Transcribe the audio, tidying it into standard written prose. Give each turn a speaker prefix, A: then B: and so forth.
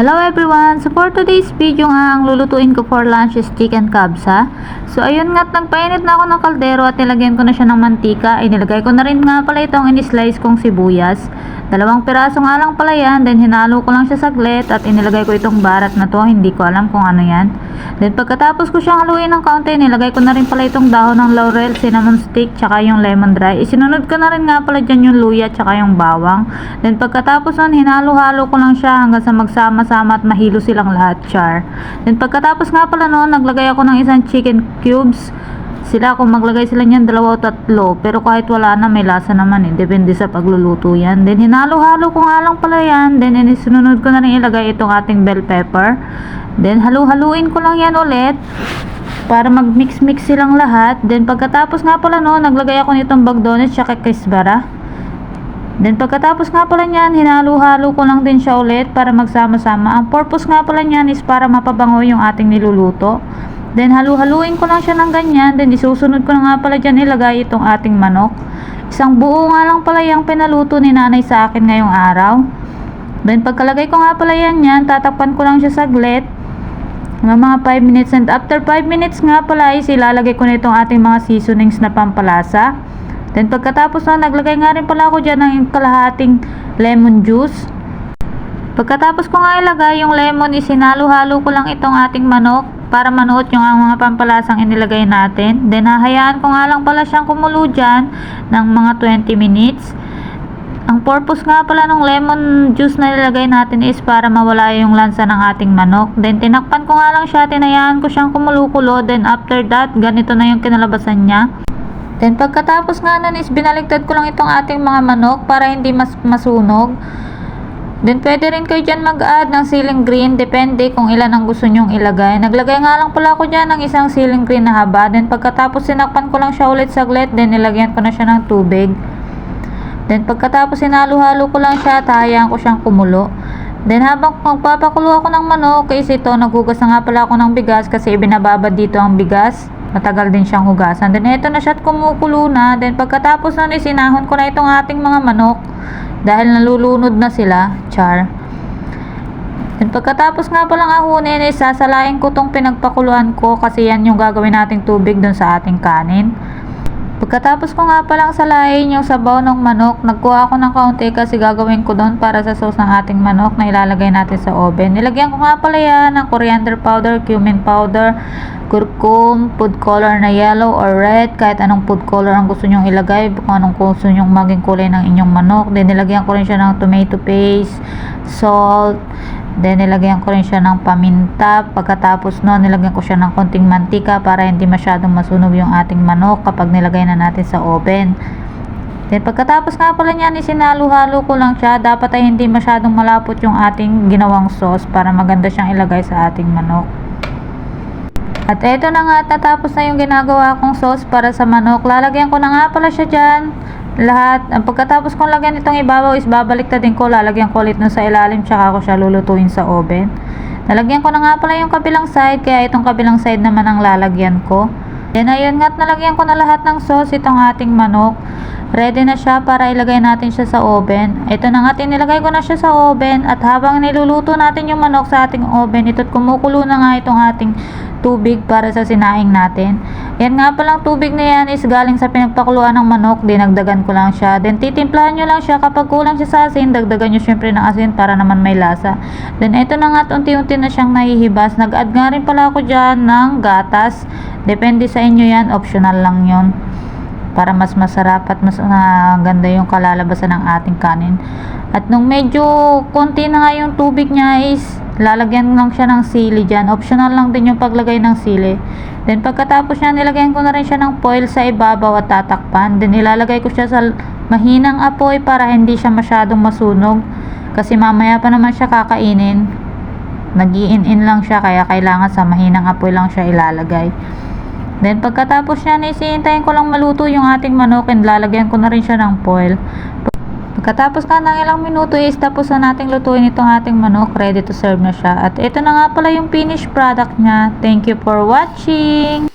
A: Hello everyone! So for today's video nga, ang lulutuin ko for lunch is chicken kabsa. So ayun nga, nagpainit na ako ng kaldero at nilagyan ko na siya ng mantika. Ay nilagay ko na rin nga pala itong in-slice kong sibuyas. 2 piraso nga lang pala yan. Then hinalo ko lang siya saglit at inilagay ko itong barat na to. Hindi ko alam kung ano yan. Then pagkatapos ko siyang haluin ng kaunti, nilagay ko na rin pala itong dahon ng laurel, cinnamon stick, tsaka yung lemon dry. Isinunod ko na rin nga pala dyan yung luya tsaka yung bawang. Then pagkatapos nun, hinalo-halo ko lang siya hanggang sa magsama-sama at mahilo silang lahat, char. Then pagkatapos nga pala nun, naglagay ako ng isang chicken cubes. Sila kung maglagay sila niyan 2 o 3, pero kahit wala na may lasa naman eh, depende sa pagluluto yan. Then hinalo-halo ko nga lang pala yan. Then sinunod ko na rin ilagay itong ating bell pepper. Then halu-haluin ko lang yan ulit para mag-mix-mix silang lahat. Then pagkatapos nga pala no, naglagay ako nitong bagdones tsaka kisbara. Then pagkatapos nga pala niyan, hinalo-halo ko lang din siya ulit para magsama-sama. Ang purpose nga pala niyan is para mapabango yung ating niluluto. Then halu-haluin ko lang siya ng ganyan. Then isusunod ko na nga pala dyan ilagay itong ating manok. Isang buo nga lang pala yung pinaluto ni nanay sa akin ngayong araw. Then pagkalagay ko nga pala yan, tatakpan ko lang siya saglit mga 5 minutes. And after 5 minutes nga pala is ilalagay ko na itong ating mga seasonings na pampalasa. Then pagkatapos na, naglagay nga rin pala ako dyan ng kalahating lemon juice. Pagkatapos ko nga ilagay yung lemon, isinalo-halo ko lang itong ating manok para manuot yung mga pampalasang inilagay natin. Then hahayaan ko nga lang pala siyang kumulo dyan ng mga 20 minutes. Ang purpose nga pala ng lemon juice na nilagay natin is para mawala yung lansa ng ating manok. Then tinakpan ko nga lang siya, tinayaan ko siyang kumulo-kulo. Then after that, ganito na yung kinalabasan niya. Then pagkatapos nga nun is binaligtad ko lang itong ating mga manok para hindi masunog. Then pwede rin kayo dyan mag-add ng siling green, depende kung ilan ang gusto nyong ilagay. Naglagay nga lang pala ako dyan ng isang siling green na haba. Then pagkatapos sinakpan ko lang siya ulit saglit, then nilagyan ko na siya ng tubig. Then pagkatapos sinalo-halo ko lang siya at hayaan ko siyang kumulo. Then habang magpapakulo ako ng manok, is ito, naghugas na nga pala ako ng bigas kasi ibinababad dito ang bigas. Matagal din siyang hugasan. Then ito na siya at kumukulo na. Then pagkatapos nun, isinahon ko na itong ating mga manok dahil nalulunod na sila, char. Then pagkatapos nga palang ahunin, sasalain ko itong pinagpakuluan ko kasi yan yung gagawin nating tubig dun sa ating kanin. Pagkatapos ko nga palang salain yung sabaw ng manok, nagkuha ako ng kaunti kasi gagawin ko doon para sa sauce ng ating manok na ilalagay natin sa oven. Nilagyan ko nga pala yan ng coriander powder, cumin powder, curcum, food color na yellow or red, kahit anong food color ang gusto nyong ilagay, kung anong gusto nyong maging kulay ng inyong manok. Then nilagyan ko rin siya ng tomato paste, salt, then nilagyan ko rin siya ng paminta. Pagkatapos nun, nilagyan ko siya ng konting mantika para hindi masyadong masunog yung ating manok kapag nilagay na natin sa oven. Then pagkatapos nga pala niyan, isinalo-halo ko lang siya. Dapat ay hindi masyadong malapot yung ating ginawang sauce para maganda siyang ilagay sa ating manok. At eto na nga, natapos na yung ginagawa kong sauce para sa manok. Lalagyan ko na nga pala siya dyan lahat. Pagkatapos kong lagyan itong ibabaw is babaliktadin ko, lalagyan ko ulit nun sa ilalim, tsaka ko siya lulutuin sa oven. Nalagyan ko na nga pala yung kabilang side, kaya itong kabilang side naman ang lalagyan ko. Then ayun nga, nalagyan ko na lahat ng sauce itong ating manok. Ready na siya para ilagay natin siya sa oven. Ito na nga, tinilagay ko na siya sa oven. At habang niluluto natin yung manok sa ating oven, ito't kumukulo na nga itong ating tubig para sa sinaing natin. Yan nga palang tubig na yan is galing sa pinagpakuluan ng manok. Dinagdagan ko lang siya. Then titimplahan nyo lang siya. Kapag kulang siya sa asin, dagdagan nyo syempre ng asin para naman may lasa. Then ito na nga, unti-unti na siyang nahihibas. Nag-add nga rin pala ako dyan ng gatas. Depende sa inyo yan, optional lang yon para mas masarap at mas ganda yung kalalabasan ng ating kanin. At nung medyo konti na nga yung tubig niya is lalagyan lang siya ng sili dyan. Optional lang din yung paglagay ng sili. Then pagkatapos niya, nilagyan ko na rin siya ng foil sa ibabaw at tatakpan. Then ilalagay ko siya sa mahinang apoy para hindi siya masyadong masunog. Kasi mamaya pa naman siya kakainin. Nag-i-in lang siya, kaya kailangan sa mahinang apoy lang siya ilalagay. Then pagkatapos niya, isihintayin ko lang maluto yung ating manok and lalagyan ko na rin siya ng foil. Pagkatapos ka ng ilang minuto is tapos na nating lutuin itong ating manok, ready to serve na siya. At ito na nga pala yung finished product niya. Thank you for watching!